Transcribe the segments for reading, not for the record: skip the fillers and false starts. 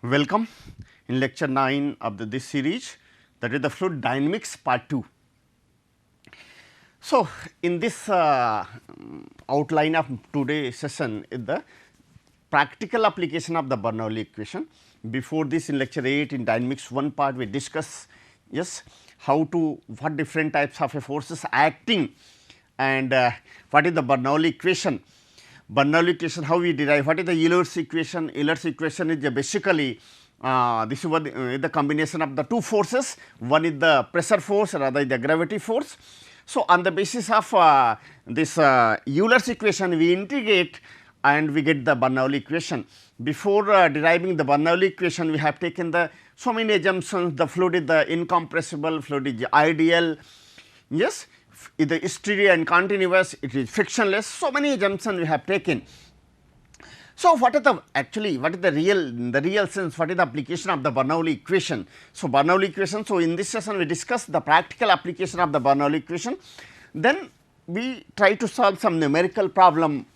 Welcome in lecture 9 of this series, that is the fluid dynamics part 2. So, in this outline of today's session is the practical application of the Bernoulli equation. Before this, in lecture 8 in dynamics 1 part we discuss what different types of forces acting and what is the Bernoulli equation. Bernoulli equation, how we derive, what is the Euler's equation? Euler's equation is basically this is what the combination of the two forces, one is the pressure force and other is the gravity force. So, on the basis of this Euler's equation we integrate and we get the Bernoulli equation. Before deriving the Bernoulli equation, we have taken the so many assumptions, the fluid is the incompressible, fluid is ideal, yes, it is stereo and continuous, it is frictionless, so many assumptions we have taken. So, what is the real sense, what is the application of the Bernoulli equation? So, Bernoulli equation, so in this session we discuss the practical application of the Bernoulli equation, then we try to solve some numerical problem.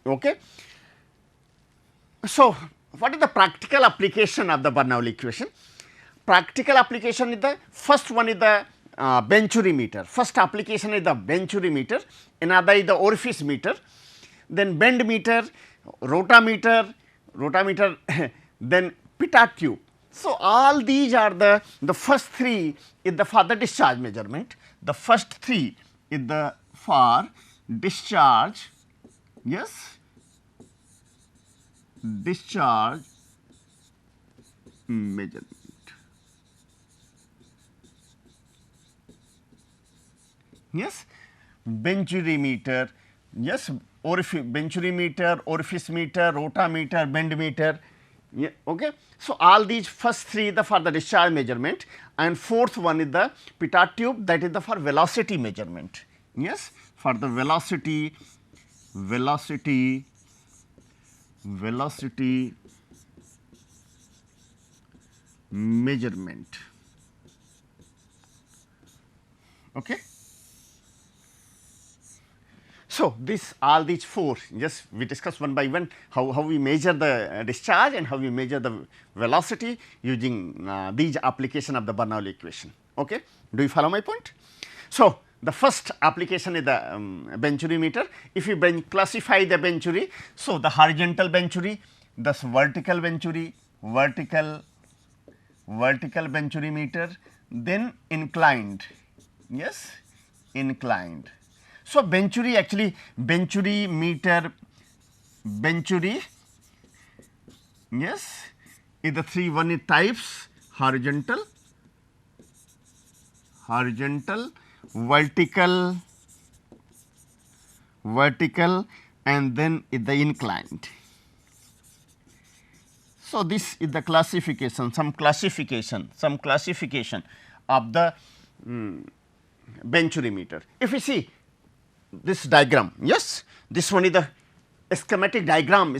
Okay. So, what is the practical application of the Bernoulli equation? Practical application is the first one is the Venturi meter. First application is the Venturi meter, another is the orifice meter, then bend meter, rotameter, then pitot tube. So, all these are the first three is the for the discharge measurement. The first three is the for discharge, yes, discharge measurement. Yes, Venturi meter, yes, Venturi meter, orifice meter, rotameter, bend meter. Yeah, okay. So, all these first three the for the discharge measurement, and fourth one is the pitot tube, that is the for velocity measurement. Yes, for the velocity measurement. Okay. So, all these four, just we discuss one by one how we measure the discharge and how we measure the velocity using these application of the Bernoulli equation. Okay. Do you follow my point? So, the first application is the Venturi meter. If you classify the Venturi, so the horizontal Venturi, thus vertical Venturi, vertical Venturi meter, then inclined, yes, inclined. So, Venturi meter, yes, is the three one is types horizontal, vertical and then is the inclined. So, this is the classification, some classification of the Venturi meter. If you see this diagram, yes, this one is the schematic diagram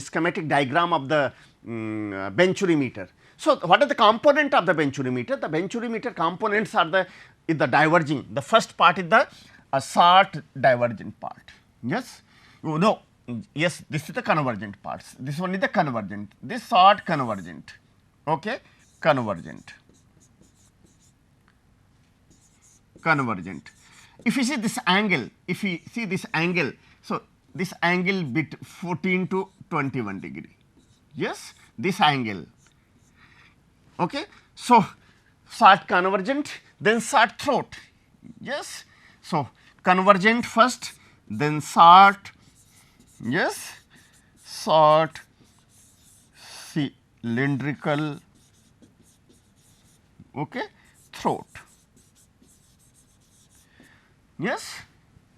of the Venturi meter. So, what are the component of the Venturi meter? The Venturi meter components are the diverging. The first part is the short divergent part. Yes, no, yes, this is the convergent parts. This one is the convergent. This short convergent. Okay, convergent. If you see this angle, so this angle bit 14 to 21 degree. Yes, this angle. Okay. So, short convergent, then short throat. Yes. So, convergent first, then short, yes, short cylindrical, okay, throat. Yes,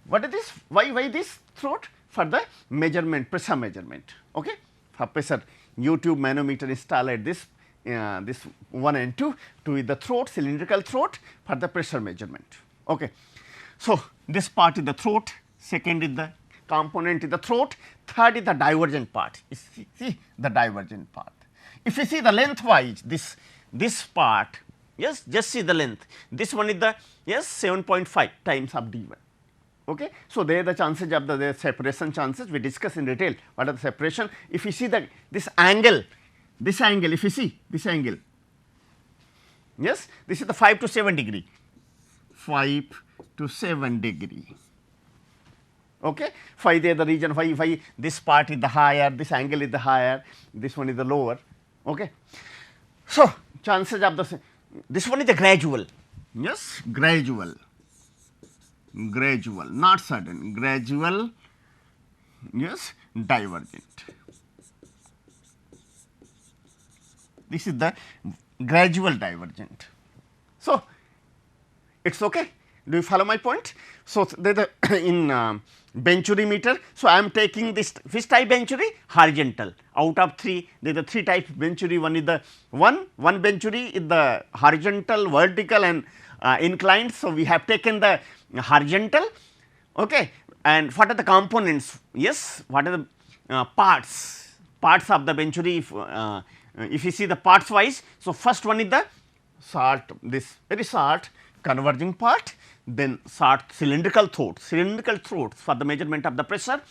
what is this? Why this throat? For the measurement, pressure measurement. Okay, for pressure, U-tube manometer installed at this 1 and 2 is the throat, cylindrical throat for the pressure measurement. Okay, so this part is the throat, second is the component is the throat, third is the divergent part. You see the divergent part. If you see the lengthwise, this part. Yes, just see the length. This one is the 7.5 times of d1. Okay. So, there the chances of the separation chances we discuss in detail. What are the separation? If you see that this angle this angle, if you see this angle, yes, this is the 5 to 7 degree, 5 to 7 degree. Okay, phi there the region phi, this part is the higher, this angle is the higher, this one is the lower. Okay. So, chances of the, this one is the gradual, yes, gradual, not sudden, gradual, yes, divergent. This is the gradual divergent. So, it is okay. Do you follow my point? So, there in benchurimeter, so I am taking this which type benchuri? Horizontal. Out of 3, there are the 3 type benchuri. One is the one benchuri is the horizontal, vertical and inclined. So, we have taken the horizontal. Okay. And what are the components? Yes, what are the parts of the benchuri? If you see the parts wise, so first one is the short, this very short converging part, then short cylindrical throats for the measurement of the pressure.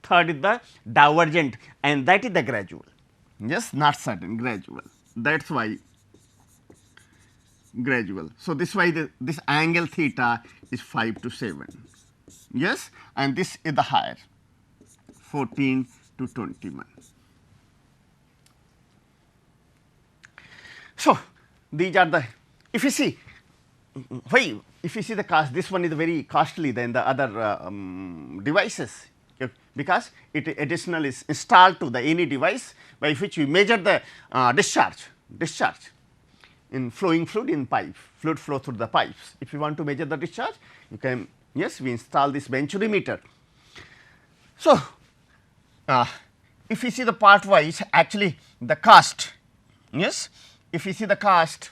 Third is the divergent, and that is the gradual, yes, not sudden, gradual. That is why gradual. So, this why this angle theta is 5 to 7, yes, and this is the higher 14 to 21. So, these are the, if you see why, if you see the cost, this one is very costly than the other devices, because it additional is installed to the any device by which we measure the discharge in flowing fluid in pipe, fluid flow through the pipes. If you want to measure the discharge, you can, yes, we install this benchurimeter. So, if you see the part wise, actually the cost, yes, if you see the cost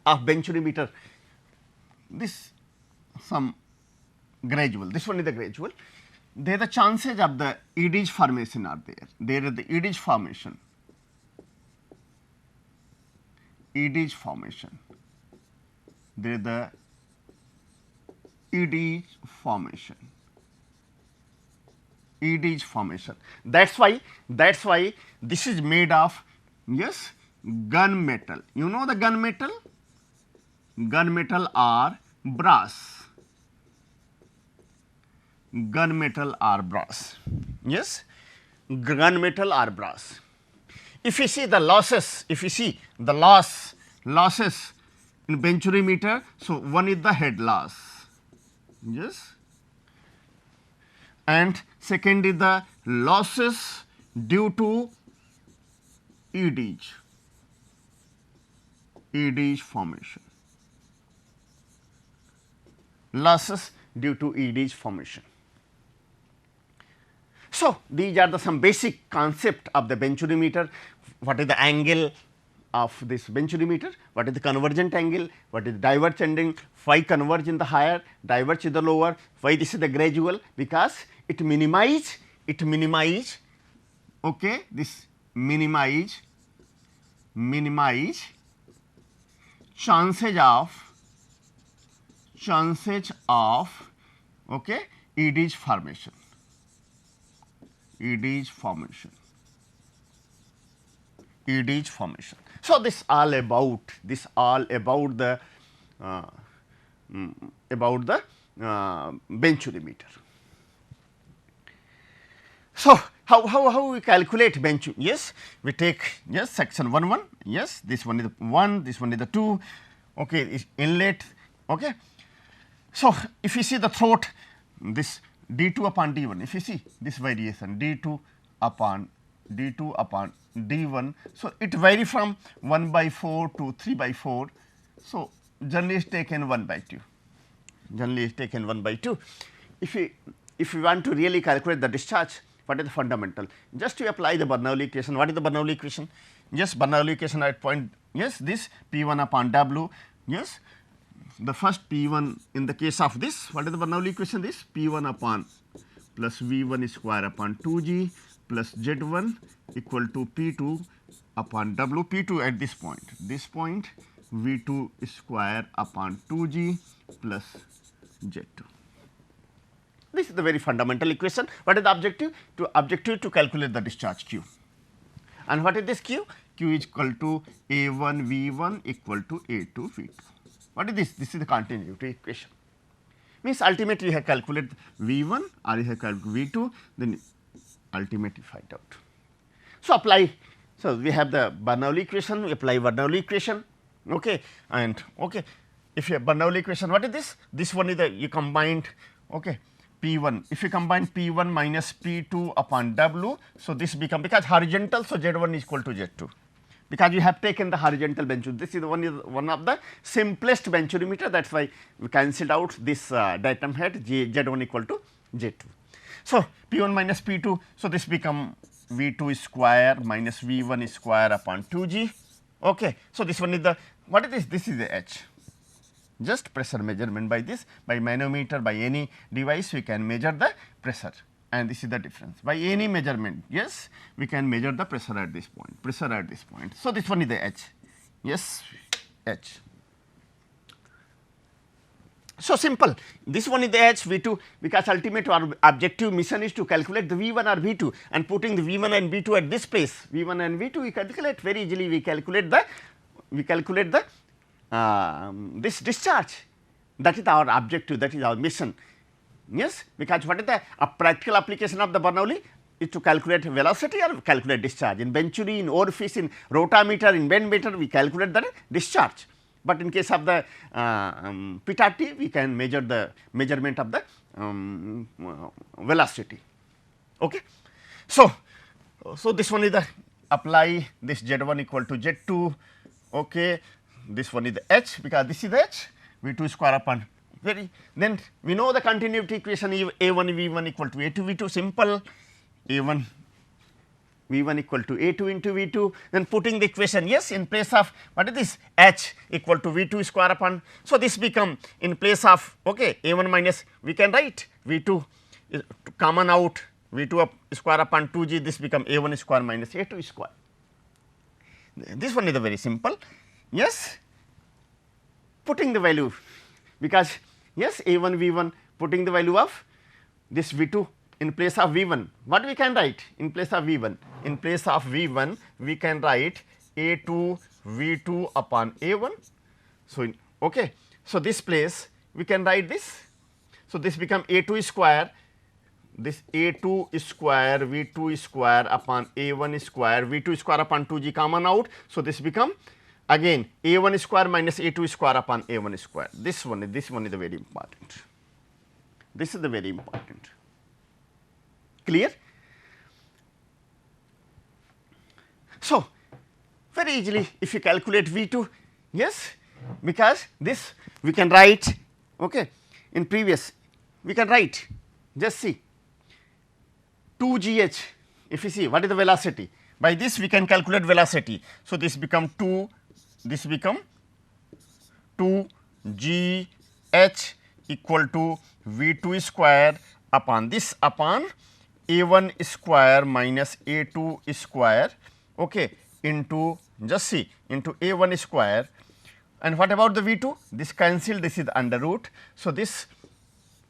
of benchurimeter, this some gradual, this one is the gradual, there the chances of the eddies formation are there. There is the eddies formation, there is the eddies formation. That is why this is made of, yes, gun metal. You know the gun metal? Gun metal or brass. Gun metal or brass. Yes, gun metal or brass. If you see the losses, losses in benchurimeter, so one is the head loss, yes, and second is the losses due to eddies formation. Losses due to eddies formation. So, these are the some basic concept of the benchurimeter. What is the angle of this benchurimeter? What is the convergent angle? What is the divergent angle? Why converge in the higher, diverge in the lower? Why this is the gradual? Because it minimize, okay, this minimize chances of okay, eddies formation. So, this all about the benchurimeter. So, how we calculate bench? Yes, we take, yes, section 1 yes, this one is the 1, this one is the 2, okay, is inlet, okay. So, if you see the throat, this d2 upon d1, if you see this variation d2 upon d1, so it vary from 1/4 to 3/4. So, generally is taken 1/2. If you want to really calculate the discharge, what is the fundamental? Just to apply the Bernoulli equation. What is the Bernoulli equation? Yes, Bernoulli equation at point, yes, this P1 upon W, yes, the first P1 in the case of this, what is the Bernoulli equation? This P1 upon plus V1 square upon 2G plus Z1 equal to P2 upon W, P2 at this point V2 square upon 2G plus Z2. This is the very fundamental equation. What is the objective? Objective to calculate the discharge Q. And what is this Q? Q is equal to A1 V1 equal to A2 V2. What is this? This is the continuity equation. Means ultimately you have calculated V1 or you have calculated V2, then ultimately find out. So, apply. So, we have the Bernoulli equation, we apply Bernoulli equation, okay, and okay. If you have Bernoulli equation, what is this? This one is the you combined, okay, P1. If you combine P1 minus P2 upon W, so this become, because horizontal, so Z1 is equal to Z2. Because you have taken the horizontal venturimeter. This is one of the simplest venturimeter. That is why we cancelled out this diatom head Z1 equal to Z2. So, P1 minus P2. So, this become V2 square minus V1 square upon 2G. Okay. So, this one is the, what is this? This is the H. Just pressure measurement by this, by manometer, by any device we can measure the pressure, and this is the difference. By any measurement, yes, we can measure the pressure at this point, pressure at this point. So, this one is the H, yes, H. So, simple, this one is the H V2, because ultimate our objective mission is to calculate the V1 or V2, and putting the V1 and V2 at this place, V1 and V2 we calculate very easily, we calculate the this discharge. That is our objective, that is our mission. Yes, because what is the practical application of the Bernoulli is to calculate velocity or calculate discharge. In Venturi, in orifice, in rotameter, in bend meter, we calculate the discharge. But in case of the Pitt we can measure the measurement of the velocity. Okay. So, this one is the apply this Z1 equal to Z2. Okay. This one is the H, because this is the H, V2 square upon very, then we know the continuity equation A1 V1 equal to A2 V2, simple, A1 V1 equal to A2 into V2, then putting the equation, yes, in place of what is this H equal to V2 square upon, so this become in place of, okay, A1 minus, we can write V2 is common out, V2 square upon 2G, this become A1 square minus A2 square. This one is the very simple. Yes, putting the value, because yes, A1 V1 putting the value of this V2 in place of V1, what we can write in place of V1? In place of V1 we can write A2 V2 upon A1. So, okay. So, this place we can write this. So, this become A2 square, this A2 square V2 square upon A1 square, V2 square upon 2G common out. So, this become again A1 square minus A2 square upon A1 square. This one is the very important. This is the very important. Clear? So, very easily if you calculate V2, yes, because this we can write, okay, in previous we can write, just see 2gh, if you see what is the velocity, by this we can calculate velocity. So, this become 2, this become 2gh equal to V2 square upon this upon A1 square minus A2 square, okay, into, just see, into A1 square. And what about the V2? This cancelled, this is under root. So, this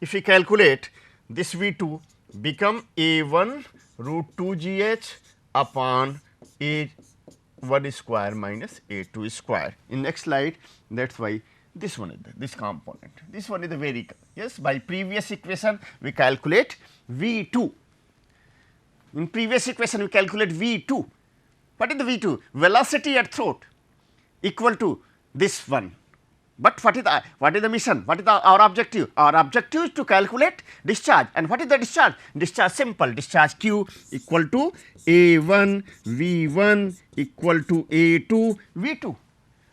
if we calculate this V2 become A1 root 2gh upon A1 square minus A2 square. In next slide, that is why this one is this component. This one is the very, yes, by previous equation we calculate V2. In previous equation we calculate V2. What is the V2? Velocity at throat equal to this one. But what is the mission? What is our objective? Our objective is to calculate discharge. And what is the discharge? Discharge simple. Discharge Q equal to A1 V1 equal to A2 V2.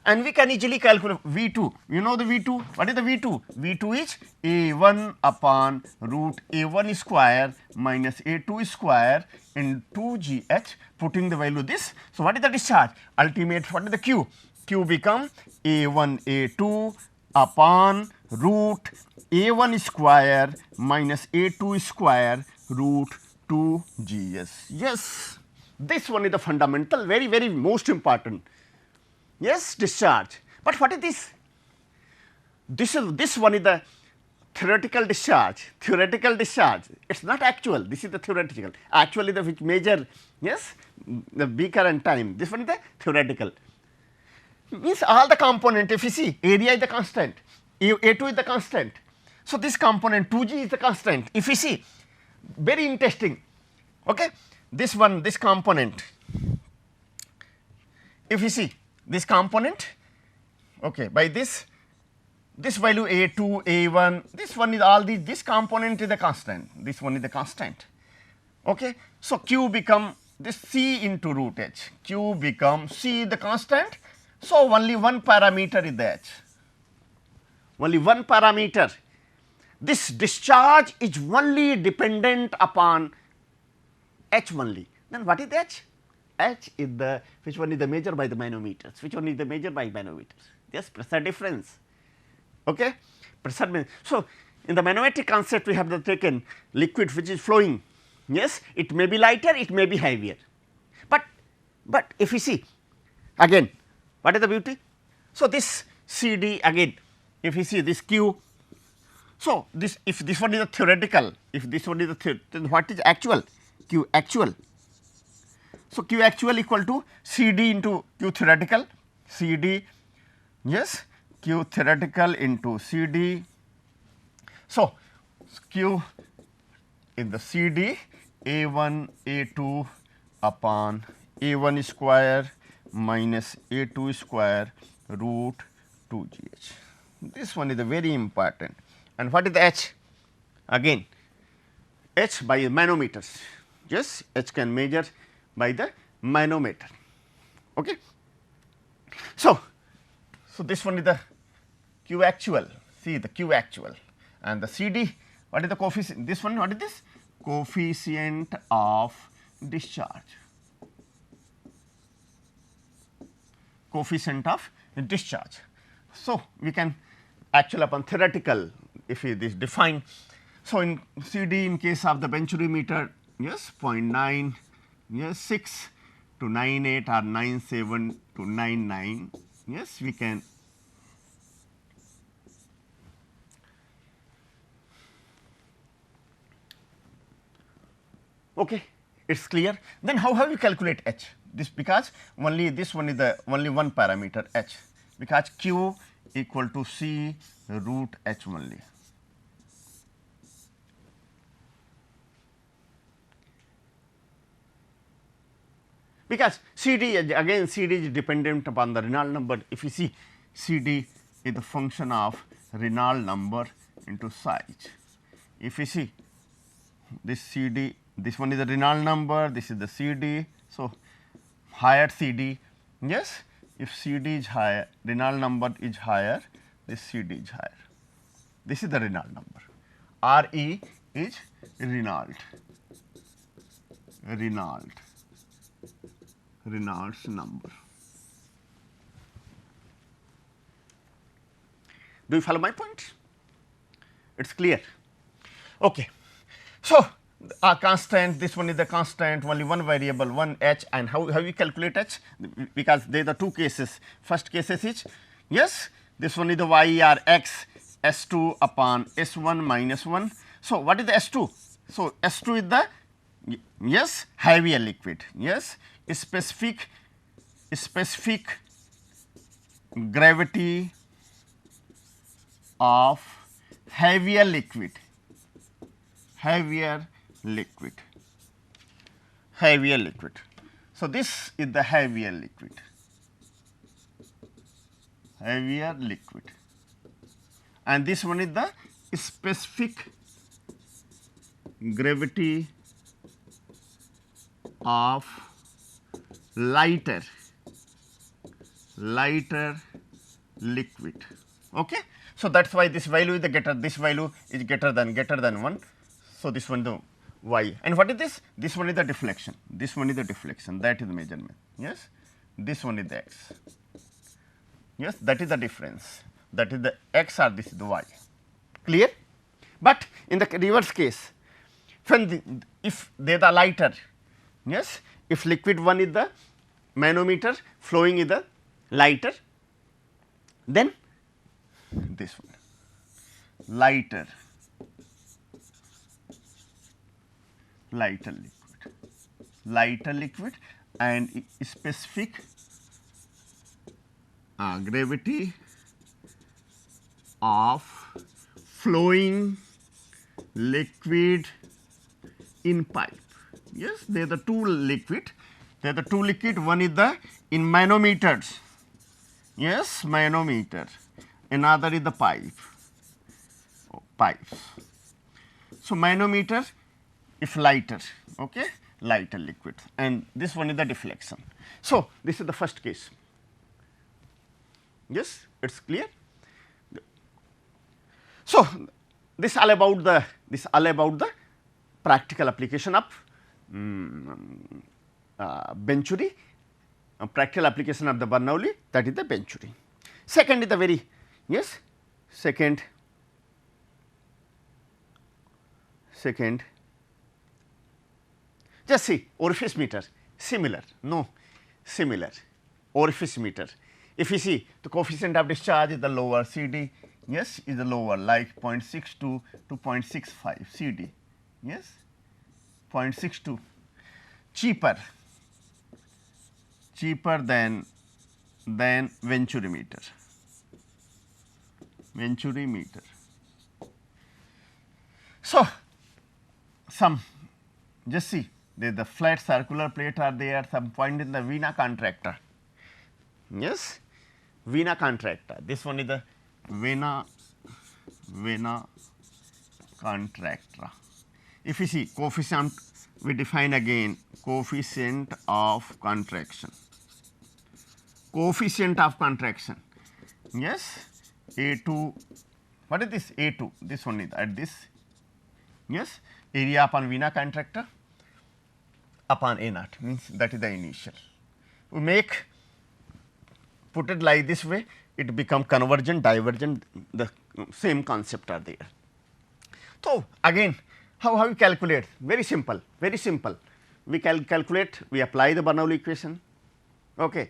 And we can easily calculate V2. You know the V2? What is the V2? V2 is A1 upon root A1 square minus A2 square in 2gh, putting the value this. So, what is the discharge? Ultimate, what is the Q? Q become A1 A2 upon root A1 square minus A2 square root 2gs. Yes, this one is the fundamental, very, very most important. Yes, discharge. But what is this? This one is the theoretical discharge. Theoretical discharge. It is not actual. This is the theoretical. Actually, the which measure yes, the beaker and time, this one is the theoretical. Means all the component, if you see area is the constant, A2 is the constant. So, this component 2g is the constant, if you see very interesting. Okay. This one, this component, if you see this component, okay, by this value A2, A1, this one is all these, this component is the constant, this one is the constant. Okay. So, q become this c into root h, q becomes c the constant. So, only one parameter is the h, only one parameter. This discharge is only dependent upon h only. Then what is h? H is the, which one is the measure by the manometers, which one is the measure by manometers, yes, pressure difference. Okay. Pressure. So, in the manometric concept we have taken liquid which is flowing, yes, it may be lighter, it may be heavier, but if you see again what is the beauty. So, this C D again, if you see this Q, so this, if this one is the theoretical, if this one is the then what is actual? Q actual. So, Q actual equal to C D into Q theoretical, C D, yes, Q theoretical into C D. So, Q in the C D A1 A2 upon A1 square minus A2 square root 2gh. This one is the very important. And what is the h? Again h by manometers, yes, h can measure by the manometer. Okay. So, this one is the Q actual, see the Q actual, and the C D, what is the coefficient, this one, what is this? Coefficient of discharge, coefficient of discharge. So, we can actual upon theoretical, if we this define. So, in C D in case of the benchurimeter, yes, 0.9, yes, 6 to 98 or 97 to 99, yes, we can okay, it is clear. Then how have you calculate h? This because only this one is the only one parameter h, because q equal to c root h only. Because C D again, C D is dependent upon the Reynolds number. If you see C D is the function of Reynolds number into size. If you see this C D, this one is the Reynolds number, this is the C D. So, higher C D, yes, if C D is higher, Reynolds number is higher, this C D is higher. This is the Reynolds number. R E is Reynolds number. Do you follow my point? It is clear. Okay. So, a constant, this one is the constant, only one variable, one h, and how we calculate h? Because there are the two cases. First cases is, yes, this one is the y or x S2 upon S1 minus 1. So, what is the S2? So, S2 is the, yes, heavier liquid, yes, specific gravity of heavier liquid, So, this is the heavier liquid, and this one is the specific gravity of lighter liquid. Okay. So, that is why this value is the greater, this value is greater than 1. So, this one the y, and what is this? This one is the deflection, that is the measurement, yes, this one is the x, yes, that is the difference, that is the x or this is the y, clear. But in the reverse case, when if they are lighter, yes, if liquid one is the manometer, flowing is the lighter, then this one lighter liquid. lighter liquid, and specific gravity of flowing liquid in pipe. Yes, they are the two liquid. They are the two liquid. One is the in manometers. Yes, manometer. Another is the pipe. Pipes. So manometer if lighter, okay, lighter liquid, and this one is the deflection. So this is the first case. Yes, it's clear. So this all about the practical application of Venturi, practical application of the Bernoulli, that is the Venturi. Second is the very, yes, second just see orifice meter, similar, no, similar orifice meter. If you see the coefficient of discharge is the lower, CD, yes, is the lower, like 0.62 to 0.65 CD, yes, 0.62, cheaper than Venturi meter. So some, just see the flat circular plate are there, some point in the vena contracta. Yes, vena contracta. This one is the vena contracta. If you see coefficient, we define again coefficient of contraction. Coefficient of contraction. Yes, A2. What is this A2? This one is at this. Yes, area upon vena contracta upon A naught, means that is the initial. We put it like this way, it become convergent, divergent, the same concept are there. So again, how we calculate? Very simple, very simple. We calculate, we apply the Bernoulli equation, okay,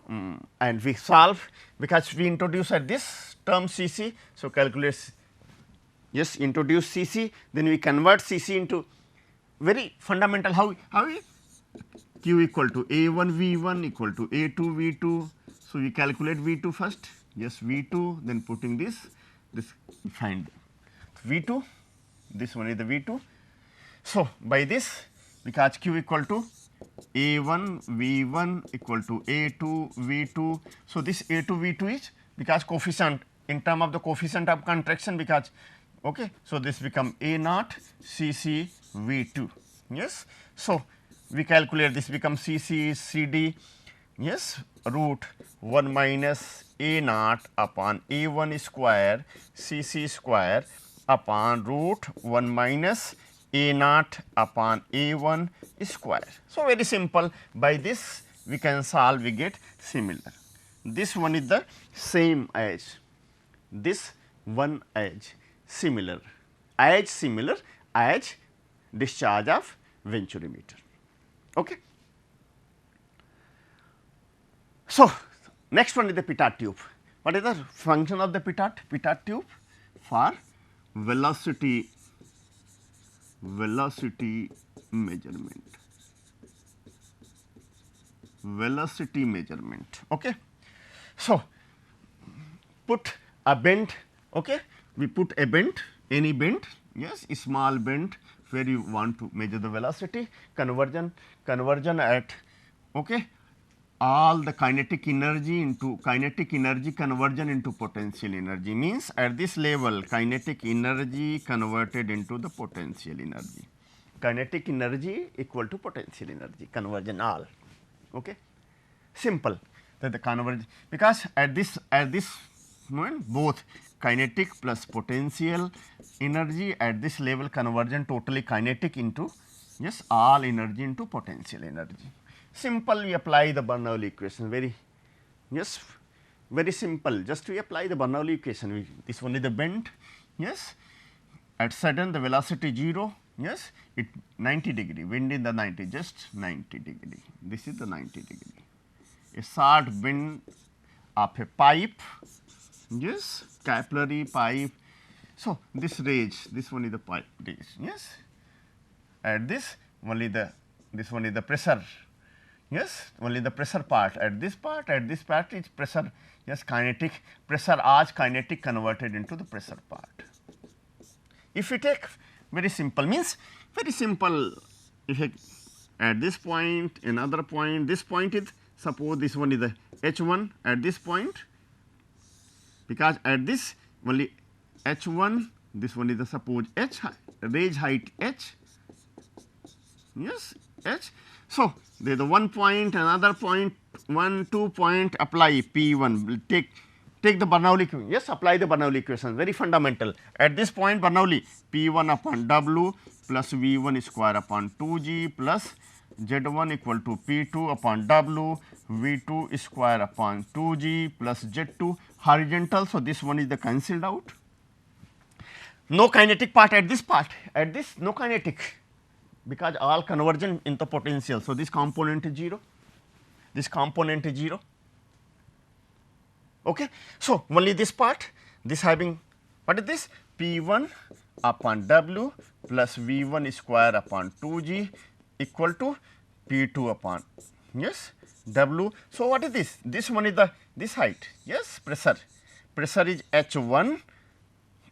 and we solve, because we introduce at this term C c. So calculate, yes, introduce C c, then we convert C c into very fundamental, how we Q equal to A1 V1 equal to A2 V2. So we calculate V2 first, yes, V2, then putting this find V2, this one is the V2. So by this, because Q equal to A1 V1 equal to A2 V2. So this A2 V2 is because coefficient in term of the coefficient of contraction, because okay. So this become A naught Cc V2, yes. So we calculate this become Cc is Cd, yes, root 1 minus A naught upon A1 square Cc square upon root 1 minus A naught upon A1 square. So very simple, by this we can solve, we get similar. This one is the same as this one as similar as discharge of Venturi meter. Okay. So next one is the pitot tube. What is the function of the pitot tube? For velocity measurement. Okay. So put a bend, okay, we put a bend, any bend, yes, a small bend where you want to measure the velocity, conversion at, okay, all the kinetic energy conversion into potential energy, means at this level kinetic energy converted into the potential energy, kinetic energy equal to potential energy, conversion all, okay, simple, that the conversion, because at this moment both kinetic plus potential energy at this level conversion totally kinetic into, yes, all energy into potential energy. Simple, we apply the Bernoulli equation, very, yes, very simple, just we apply the Bernoulli equation. This one is the bend, yes, at sudden the velocity 0, yes, it 90 degree, wind in the 90, just 90 degree, this is the 90 degree, a short bend of a pipe, yes, capillary pipe. So this range, this one is the pipe range, yes, at this only the this one is the pressure, yes, only the pressure part. At this part is pressure, yes, kinetic pressure as kinetic converted into the pressure part. If we take very simple, means very simple, if I at this point, another point, this point is, suppose this one is the h1 at this point, because at this only h1, this one is the suppose h, range height h, yes, h. So, there is the one point, another point, 1, 2 point, apply P1, will take the Bernoulli equation, yes, apply the Bernoulli equation, very fundamental. At this point Bernoulli, P1 upon W plus V1 square upon 2G plus Z1 equal to P2 upon W, V2 square upon 2G plus Z2 horizontal. So, this one is the cancelled out. No kinetic part at this part, at this no kinetic, because all convergent into potential. So, this component is 0, this component is 0. Okay. So, only this part, this having, what is this, P1 upon W plus V1 square upon 2G equal to P2 upon, yes, W. So, what is this? This one is the, this height, yes, pressure is H1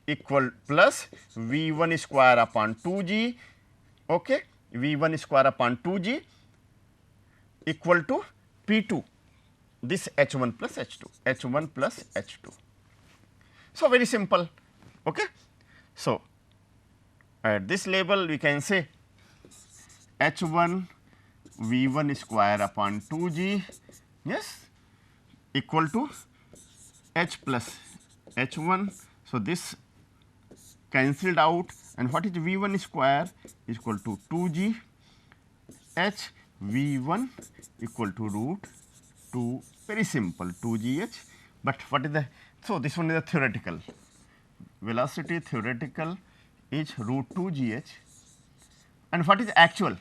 equal plus V1 square upon 2G, okay, V1 square upon 2G equal to P2, this H1 plus H2, H1 plus H2. So, very simple. Okay. So, at this level we can say H1 V1 square upon 2G, yes, equal to H plus H1. So, this cancelled out, and what is V1 square is equal to 2G H V1 equal to root 2, very simple, 2Gh. But what is the, so this one is the theoretical velocity, theoretical is root 2Gh, and what is actual?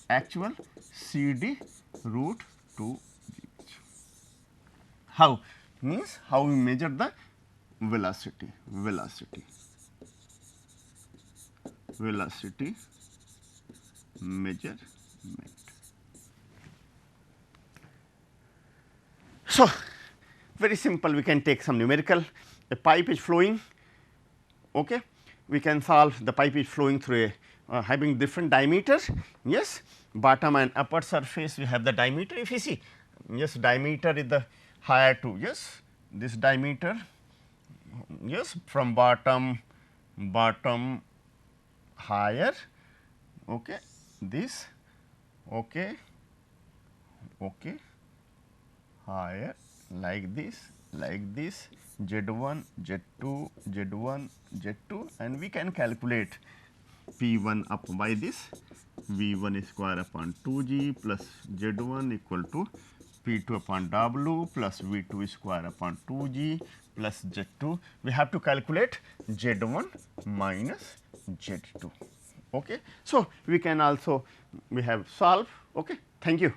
Actual CD root 2Gh. How? Means how we measure the velocity, measurement. So, very simple, we can take some numerical. A pipe is flowing, okay, we can solve, the pipe is flowing through a having different diameters, yes, bottom and upper surface we have the diameter. If you see, yes, diameter is the higher to, yes, this diameter, yes, from bottom higher, okay, this, okay, higher, like this, Z1, Z2, Z1, Z2, and we can calculate P1 up by this V1 square upon 2G plus Z1 equal to P2 upon W plus V2 square upon 2G plus Z2. We have to calculate Z1 minus Z2. Okay. So, we can also, we have solved. Okay. Thank you.